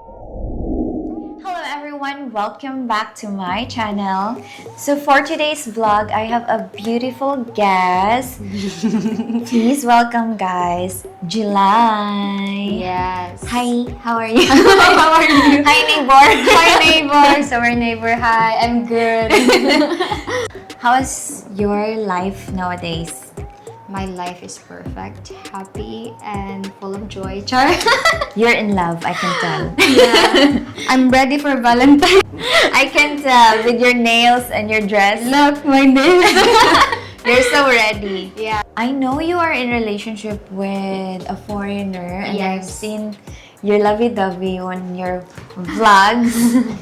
Hello everyone, welcome back to my channel. So for today's vlog, I have a beautiful guest. Please welcome guys, July. Yes. Hi, how are you? How are you? Hi neighbor. Hi neighbor. So our neighbor. Hi, I'm good. How is your life nowadays? My life is perfect, happy, and full of joy. Char. You're in love, I can tell. Yeah. I'm ready for Valentine. I can tell with your nails and your dress. Look, my nails. You're so ready. Yeah. I know you are in relationship with a foreigner and I've Yes. seen your lovey-dovey on your vlogs.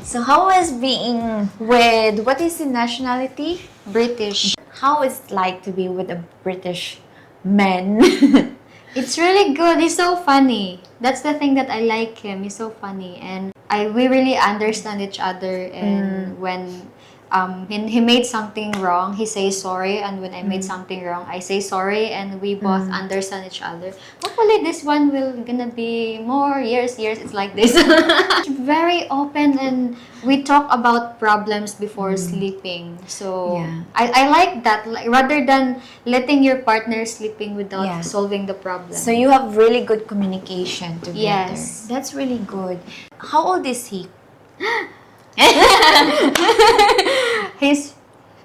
So how was being with, what is the nationality? British. How is it like to be with a British man? It's really good. He's so funny. That's the thing that I like him. He's so funny, and we really understand each other. And when he made something wrong, he says sorry, and when I made something wrong, I say sorry, and we both understand each other. Hopefully, this one will gonna be more years. It's like this. Very open, and we talk about problems before sleeping. So Yeah. I like that. Like, rather than letting your partner sleeping without Yeah. solving the problem. So you have really good communication together. Yes. That's really good. How old is he? He's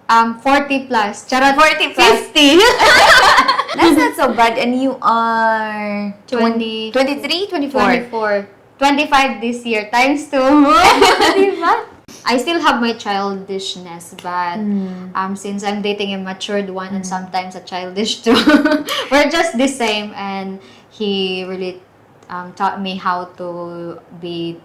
40 plus. Charot. 40 plus. 50. That's not so bad. And you are 20. 23, 24. 24. 25 this year. Times 2. Diba? I still have my childishness, but since I'm dating a matured one and sometimes a childish too, we're just the same. And he really taught me how to be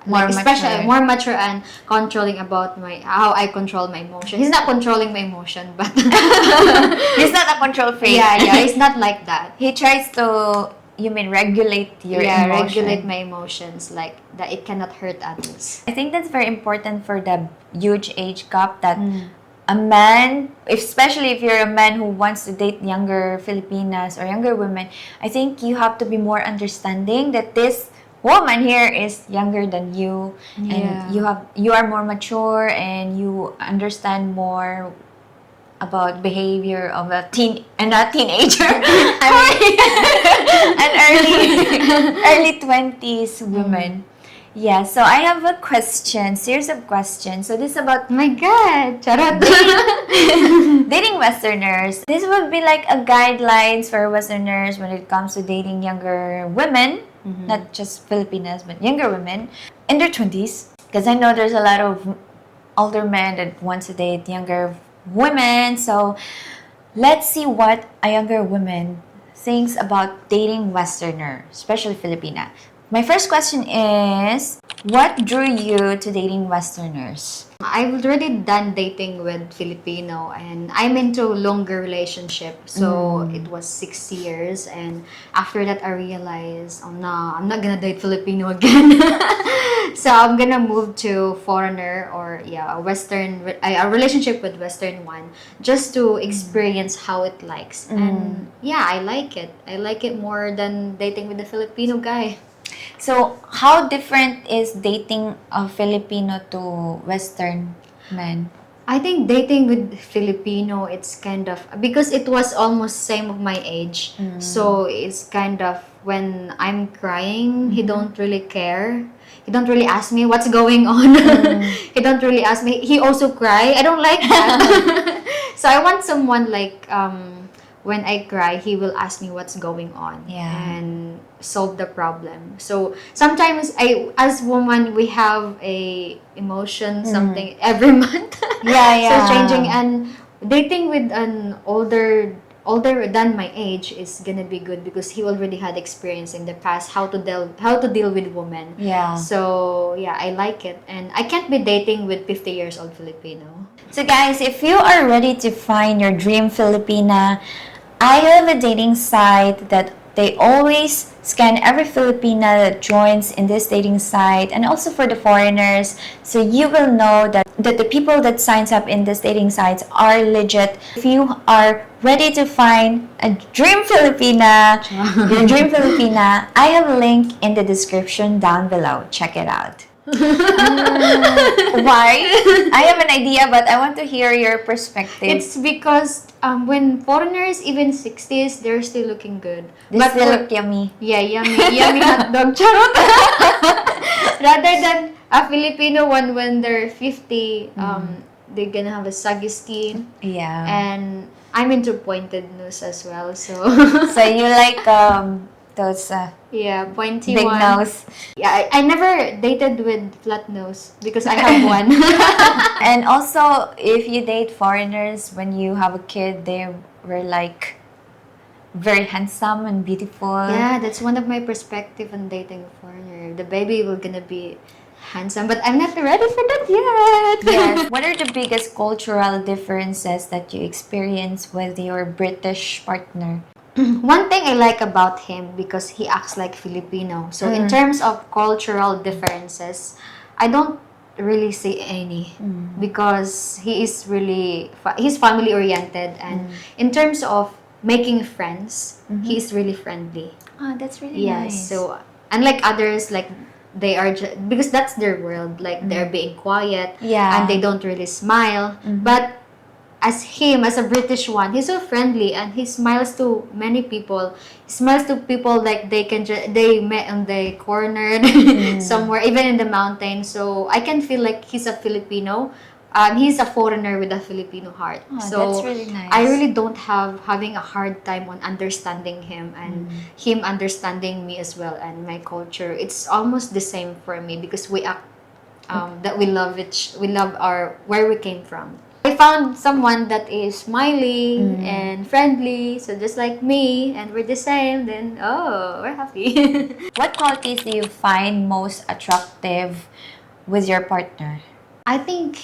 More especially mature. more mature and controlling about how I control my emotion. He's not controlling my emotion, but He's not a control freak. yeah, he's not like that. He tries to, you mean, regulate your emotion. Regulate my emotions, like that it cannot hurt others. I think that's very important for the huge age gap that a man, especially if you're a man who wants to date younger Filipinas or younger women, I think you have to be more understanding that this woman here is younger than you, Yeah. and you are more mature and you understand more about behavior of a teenager. An early 20s woman. Yeah, so I have a question, series of questions. So this is about Oh my God, charot. dating Westerners. This would be like a guidelines for Westerners when it comes to dating younger women, not just Filipinas, but younger women in their 20s. Because I know there's a lot of older men that wants to date younger women. So let's see what a younger woman thinks about dating Westerner, especially Filipina. My first question is, what drew you to dating Westerners? I've already done dating with Filipino, and I'm into longer relationship. So it was 6 years, and after that I realized, oh no, I'm not gonna date Filipino again. So I'm gonna move to foreigner or a relationship with Western one, just to experience how it likes. And yeah, I like it. I like it more than dating with the Filipino guy. So, how different is dating a Filipino to Western men? I think dating with Filipino, it's kind of, because it was almost same of my age. So it's kind of, when I'm crying, he don't really care. He don't really ask me what's going on. He don't really ask me. He also cry. I don't like that. So I want someone like, when I cry, he will ask me what's going on. Yeah. And solve the problem. So sometimes as woman, we have a emotion, something every month. Yeah. So changing, and dating with an older than my age is gonna be good because he already had experience in the past how to deal with women. Yeah. So yeah, I like it, and I can't be dating with 50 years old Filipino. So guys, if you are ready to find your dream Filipina, I have a dating site that They always scan every Filipina that joins in this dating site, and also for the foreigners, so you will know that the people that signs up in this dating sites are legit. If you are ready to find a dream Filipina, your dream Filipina, I have a link in the description down below. Check it out. Why? I have an idea, but I want to hear your perspective. It's because when foreigners, even 60s, they're still looking good. They still look yummy. Yeah, yummy hot dog. Charot. Rather than a Filipino one when they're 50, they're gonna have a saggy skin. Yeah. And I'm into pointed nose as well, so. So you like those Yeah, pointy big one. nose. Yeah, I never dated with flat nose because I have one. And also, if you date foreigners, when you have a kid, they were like very handsome and beautiful. Yeah, that's one of my perspective on dating a foreigner. The baby will gonna be handsome, but I'm not ready for that yet. Yes. What are the biggest cultural differences that you experience with your British partner? One thing I like about him because he acts like Filipino. So in terms of cultural differences, I don't really see any because he is really he's family oriented, and in terms of making friends, he's really friendly. Oh, that's really Yes. nice. So unlike others, like they are because that's their world. Like they're being quiet, Yeah. and they don't really smile. But as him, as a British one, he's so friendly and he smiles to many people. He smiles to people like they can they met on the corner somewhere, even in the mountain. So I can feel like he's a Filipino. He's a foreigner with a Filipino heart. Oh, so that's really nice. I really don't having a hard time on understanding him and him understanding me as well and my culture. It's almost the same for me because we act that we love our where we came from. I found someone that is smiling and friendly, so just like me, and we're the same, then we're happy. What qualities do you find most attractive with your partner? I think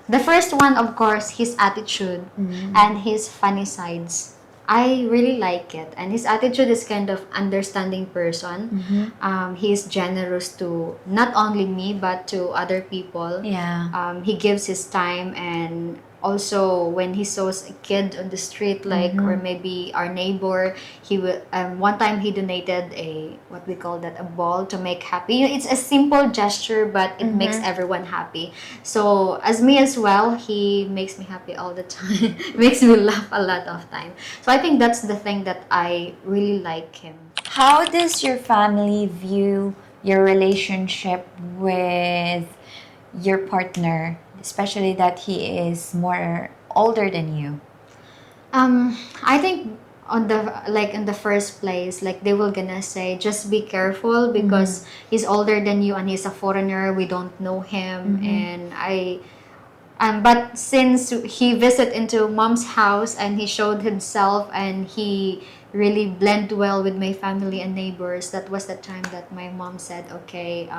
the first one, of course, his attitude and his funny sides. I really like it, and his attitude is kind of understanding person. He's generous to not only me but to other people. Yeah. He gives his time, and also when he saws a kid on the street, like or maybe our neighbor, he will. One time he donated a what we call that, a ball to make happy. You know, it's a simple gesture, but it makes everyone happy. So as me as well, he makes me happy all the time. Makes me laugh a lot of time. So I think that's the thing that I really like him. How does your family view your relationship with your partner, especially that he is more older than you? I think on the in the first place, like they will gonna say just be careful because he's older than you and he's a foreigner. We don't know him, and but since he visited into mom's house and he showed himself and he really blend well with my family and neighbors, that was the time that my mom said, okay,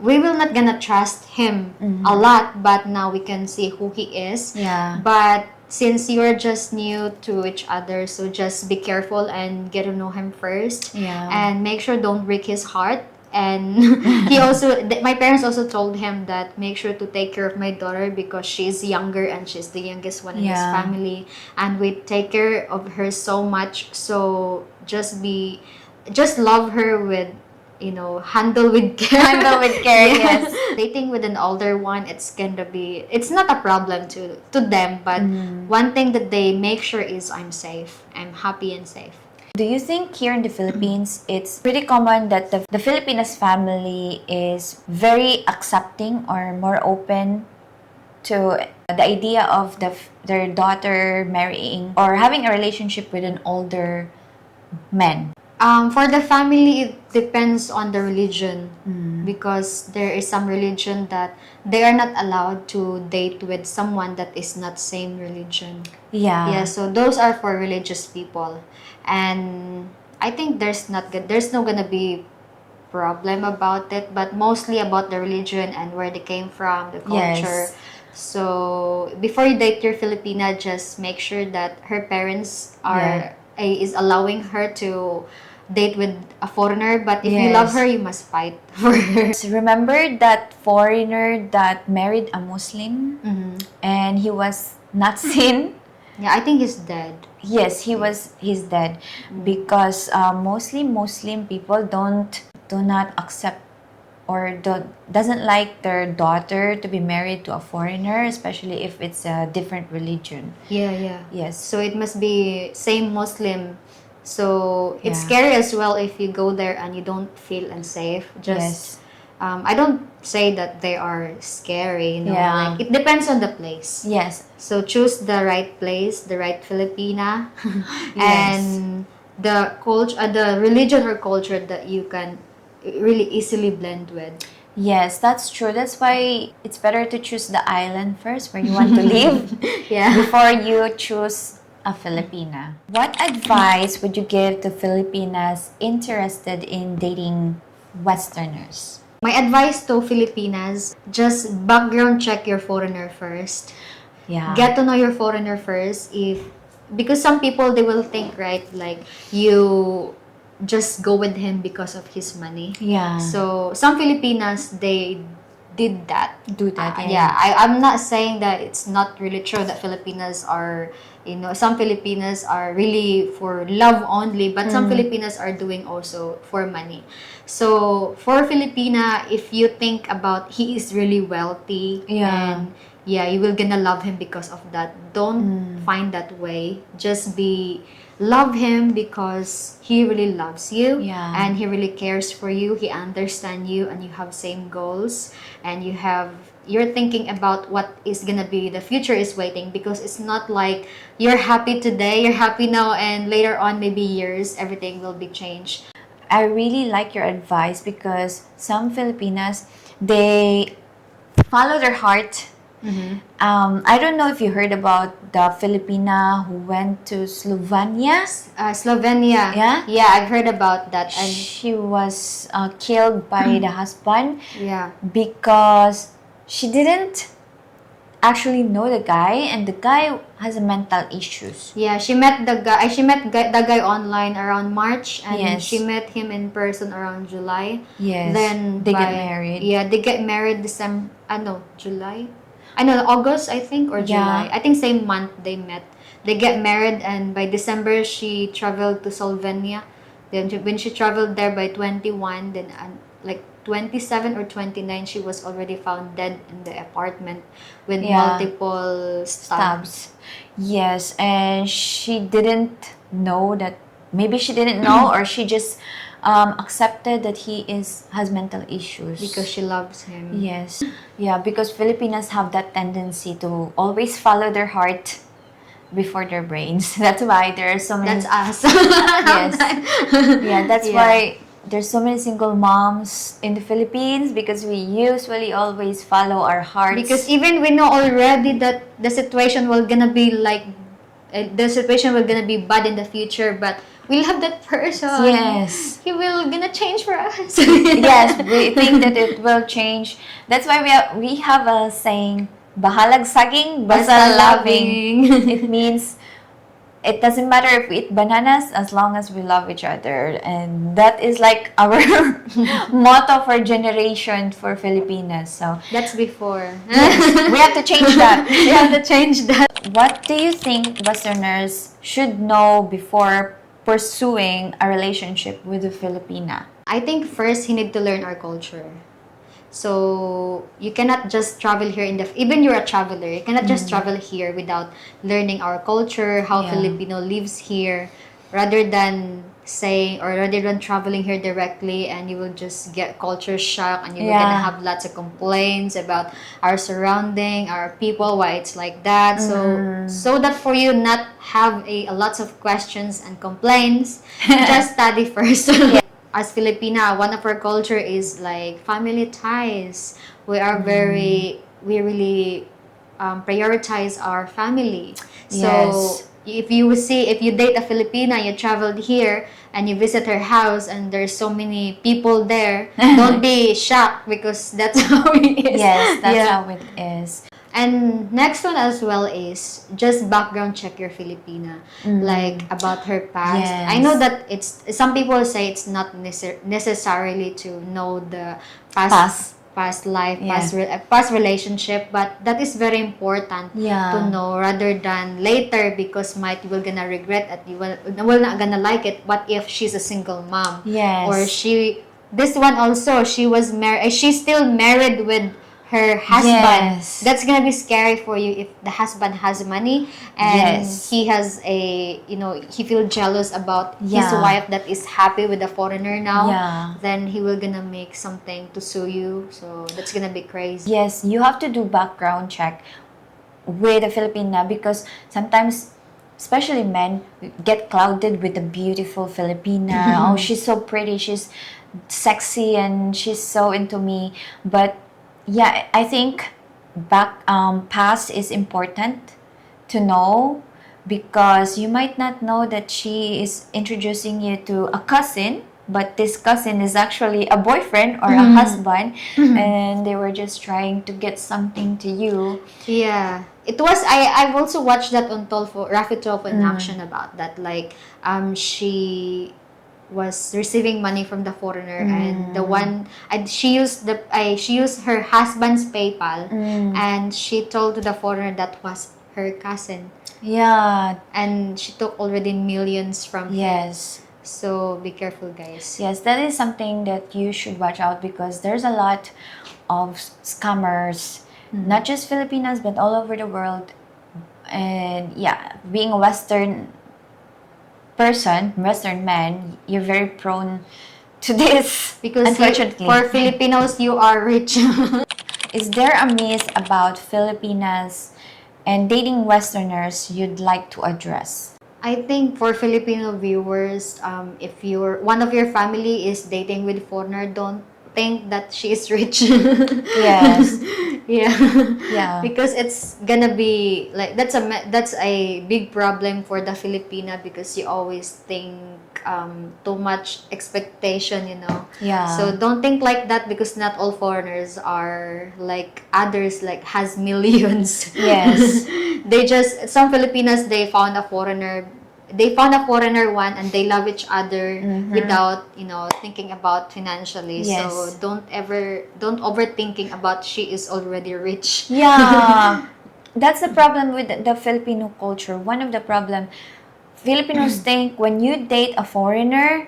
we will not gonna trust him a lot, but now we can see who he is. Yeah. But since you're just new to each other, so just be careful and get to know him first. Yeah. And make sure don't break his heart. And he also, my parents also told him that make sure to take care of my daughter because she's younger and she's the youngest one in his Yeah. family, and we take care of her so much. So just love her with, handle with care. Handle with care, yes. Dating with an older one, it's not a problem to them, but one thing that they make sure is I'm safe. I'm happy and safe. Do you think here in the Philippines, it's pretty common that the Filipinas family is very accepting or more open to the idea of their daughter marrying or having a relationship with an older man? For the family, it depends on the religion because there is some religion that they are not allowed to date with someone that is not same religion. Yeah. Yeah, so those are for religious people, and I think there's no gonna be problem about it, but mostly about the religion and where they came from, the culture. Yes. So before you date your Filipina, just make sure that her parents is allowing her to date with a foreigner, but if you love Yes. her, you must fight for her. So remember that foreigner that married a Muslim and he was not seen? Yeah, I think he's dead. Yes, he's dead because mostly Muslim people do not accept or doesn't like their daughter to be married to a foreigner, especially if it's a different religion. Yeah. Yes. So it must be same Muslim. So it's Yeah. scary as well if you go there and you don't feel unsafe. Yes. I don't say that they are scary, Yeah. like it depends on the place. Yes. So choose the right place, the right Filipina, Yes. and the culture, the religion or culture that you can really easily blend with. Yes, that's true. That's why it's better to choose the island first where you want to live Yeah. before you choose a Filipina. What advice would you give to Filipinas interested in dating Westerners? My advice to Filipinas, just background check your foreigner first. Yeah. Get to know your foreigner first, because some people, they will think, right, like you just go with him because of his money. Yeah. So some Filipinas, they did that. Do that. I'm not saying that it's not really true that Filipinas are, some Filipinas are really for love only, but some Filipinas are doing also for money. So for Filipina, if you think about he is really wealthy, Yeah. and you will gonna love him because of that. Don't find that way. Just love him because he really loves you, Yeah. and he really cares for you. He understands you, and you have same goals, and you're thinking about what is gonna be the future is waiting, because it's not like you're happy today, you're happy now, and later on, maybe years, everything will be changed. I really like your advice because some Filipinas, they follow their heart. I don't know if you heard about the Filipina who went to Slovenia. Slovenia. Yeah? I've heard about that. And She was killed by the husband yeah. because she didn't actually know the guy, and the guy has mental issues. Yeah, she met the guy. The guy online around March, and Yes. she met him in person around July. Yes. Then They get married. Yeah, they get married December. July. August, I think, or Yeah. July. I think same month they met. They get married, and by December she traveled to Slovenia. Then when she traveled there by 21, then like 27 or 29, she was already found dead in the apartment with Yeah. multiple Stabs. Yes, and she didn't know that. Maybe she didn't know, or she just accepted that he has mental issues because she loves him. Yes, yeah, because Filipinas have that tendency to always follow their heart before their brains. That's why there are so many. That's us. Yes. Yeah, that's Yeah. why there's so many single moms in the Philippines, because we usually always follow our hearts. Because even we know already that the situation will gonna be like, the situation will gonna be bad in the future, but we'll have that person. Yes. He will gonna change for us. Yes, we think that it will change. That's why we have a saying, bahalag saging, basta loving. It means it doesn't matter if we eat bananas as long as we love each other. And that is like our motto for generation for Filipinas. So That's before. we have to change that. We have to change that. What do you think Westerners should know before pursuing a relationship with a Filipina? I think first he need to learn our culture. So you cannot just travel here even you're a traveler, you cannot just travel here without learning our culture, how Yeah. Filipino lives here, rather than traveling here directly, and you will just get culture shock, and you're gonna have lots of complaints about our surrounding, our people, why it's like that. So that for you not have a lots of questions and complaints, just study first. As Filipina, one of our culture is like family ties. We are we really prioritize our family. So Yes. if you date a Filipina, you traveled here and you visit her house and there's so many people there, don't be shocked, because that's how it is. Yes, that's Yeah. how it is. And next one as well is just background check your Filipina, like about her past. Yes. I know that it's some people say it's not necessarily to know the past life, past relationship, but that is very important to know rather than later, because might you will gonna regret it, you will not gonna like it. But if she's a single mom, or this one also, she was married, she's still married with her husband, that's gonna be scary for you if the husband has money and he has a, he feel jealous about his wife that is happy with a foreigner now, then he will gonna make something to sue you, so that's gonna be crazy. Yes, you have to do background check with a Filipina, because sometimes, especially men, get clouded with the beautiful Filipina. Oh, she's so pretty, she's sexy, and she's so into me. But yeah, I think past is important to know, because you might not know that she is introducing you to a cousin, but this cousin is actually a boyfriend or a husband, and they were just trying to get something to you. Yeah, it was. I've also watched that on Rafi Tolfo in action about that. Like, she was receiving money from the foreigner, and she used her husband's PayPal, and she told the foreigner that was her cousin. Yeah, and she took already millions from him. yes. So be careful, guys. Yes, that is something that you should watch out, because there's a lot of scammers, not just Filipinas but all over the world. And yeah, being a Western person, Western man, you're very prone to this. Because unfortunately, for Filipinos, you are rich. is there a myth about Filipinas and dating Westerners you'd like to address? I think for Filipino viewers, if one of your family is dating with foreigner, don't think that she is rich. Yes. Yeah. Because it's gonna be like that's a big problem for the Filipina, because you always think too much expectation, Yeah. So don't think like that, because not all foreigners are like others, like has millions. Yes. Some Filipinas, they found a foreigner one, and they love each other without thinking about financially. Yes. So don't overthinking about she is already rich. Yeah. That's the problem with the Filipino culture. One of the problem, Filipinos think when you date a foreigner,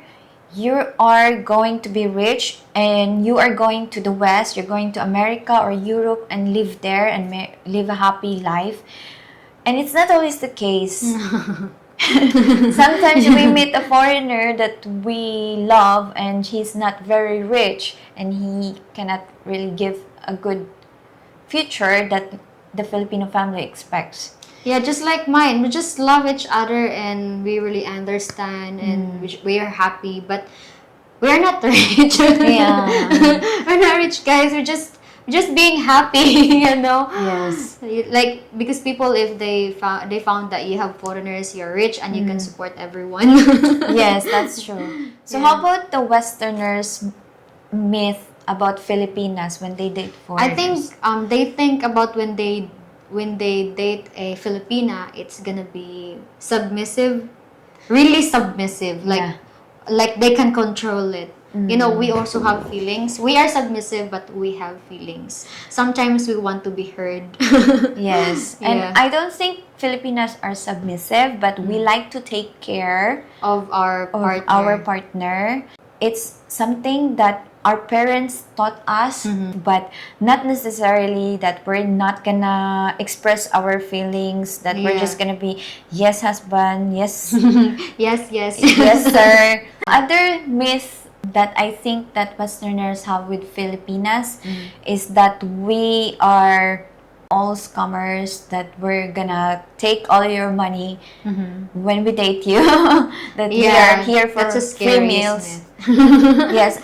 you are going to be rich and you are going to the West, you're going to America or Europe and live there and live a happy life. And it's not always the case. Sometimes we meet a foreigner that we love and he's not very rich and he cannot really give a good future that the Filipino family expects. Yeah, just like mine. We just love each other and we really understand and we are happy, but we're not rich. Yeah. We're not rich, guys. We're just being happy, Yes. Like, because people, if they found that you have foreigners, you're rich and you can support everyone. Yes, that's true. So how about the Westerners' myth about Filipinas when they date foreigners? I think they think about when they date a Filipina, it's gonna be submissive, really submissive, like they can control it. We also have feelings. We are submissive, but we have feelings. Sometimes we want to be heard. Yes. And I don't think Filipinas are submissive, but we like to take care of our partner. It's something that our parents taught us, but not necessarily that we're not gonna express our feelings, that we're just gonna be, yes, husband, yes. yes. Yes, sir. Other myth that I think that Westerners have with Filipinas is that we are all scammers, that we're gonna take all your money when we date you. That we are here for free meals. Yes,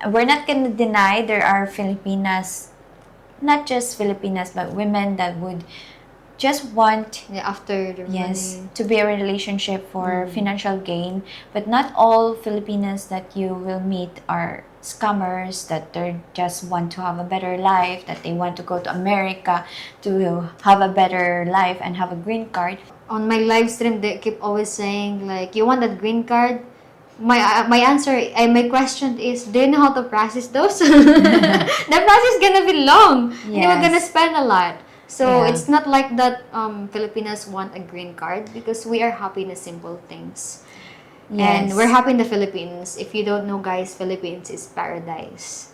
we're not gonna deny there are Filipinas, not just Filipinas, but women that would just want after the yes money. to be a relationship for financial gain. But not all Filipinas that you will meet are scammers, that they just want to have a better life, that they want to go to America to have a better life and have a green card. On my live stream, they keep always saying like, you want that green card? My answer, my question is, do you know how to process those? The process is gonna be long. And we're gonna Yes. spend a lot. So Yeah. it's not like that Filipinas want a green card, because we are happy in the simple things. And Yes. we're happy in the Philippines. If you don't know, guys, Philippines is paradise.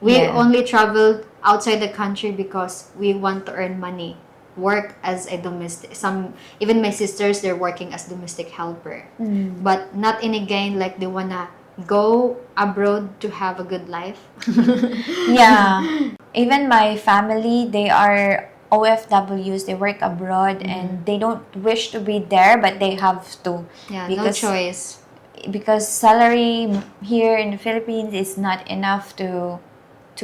We Yeah. only traveled outside the country because we want to earn money, work as a domestic. Some, even my sisters, they're working as domestic helper, but not in a gain like they wanna go abroad to have a good life. Yeah. Even my family, they are OFWs, they work abroad and they don't wish to be there, but they have to. Yeah, no choice. Because salary here in the Philippines is not enough to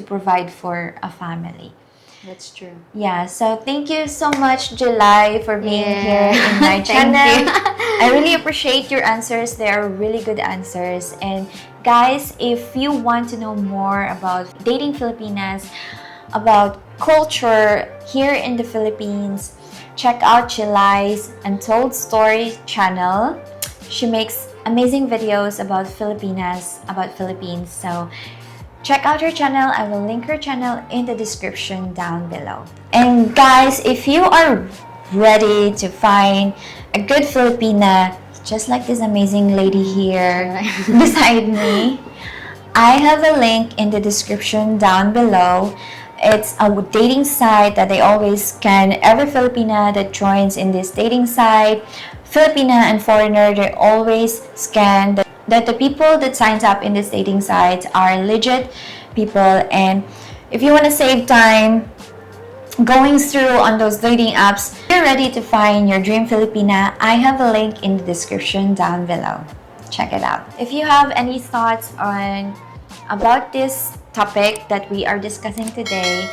provide for a family. That's true. Yeah, so thank you so much, July, for being Yeah. here in my Thank channel. you. I really appreciate your answers. They are really good answers. And guys, if you want to know more about dating Filipinas, about culture here in the Philippines, check out July's Untold Story channel. She makes amazing videos about Filipinas, about Philippines. So check out her channel. I will link her channel in the description down below. And guys, if you are ready to find a good Filipina, just like this amazing lady here beside me, I have a link in the description down below. It's a dating site that they always scan every Filipina that joins in this dating site. Filipina and foreigner, they always scan that the people that signs up in this dating site are legit people. And if you want to save time going through on those dating apps, you're ready to find your dream Filipina, I have a link in the description down below. Check it out. If you have any thoughts on about this topic that we are discussing today,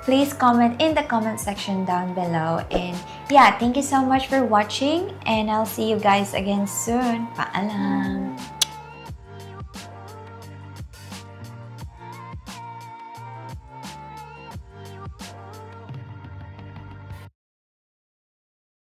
please comment in the comment section down below. And yeah, thank you so much for watching, and I'll see you guys again soon. Paalam!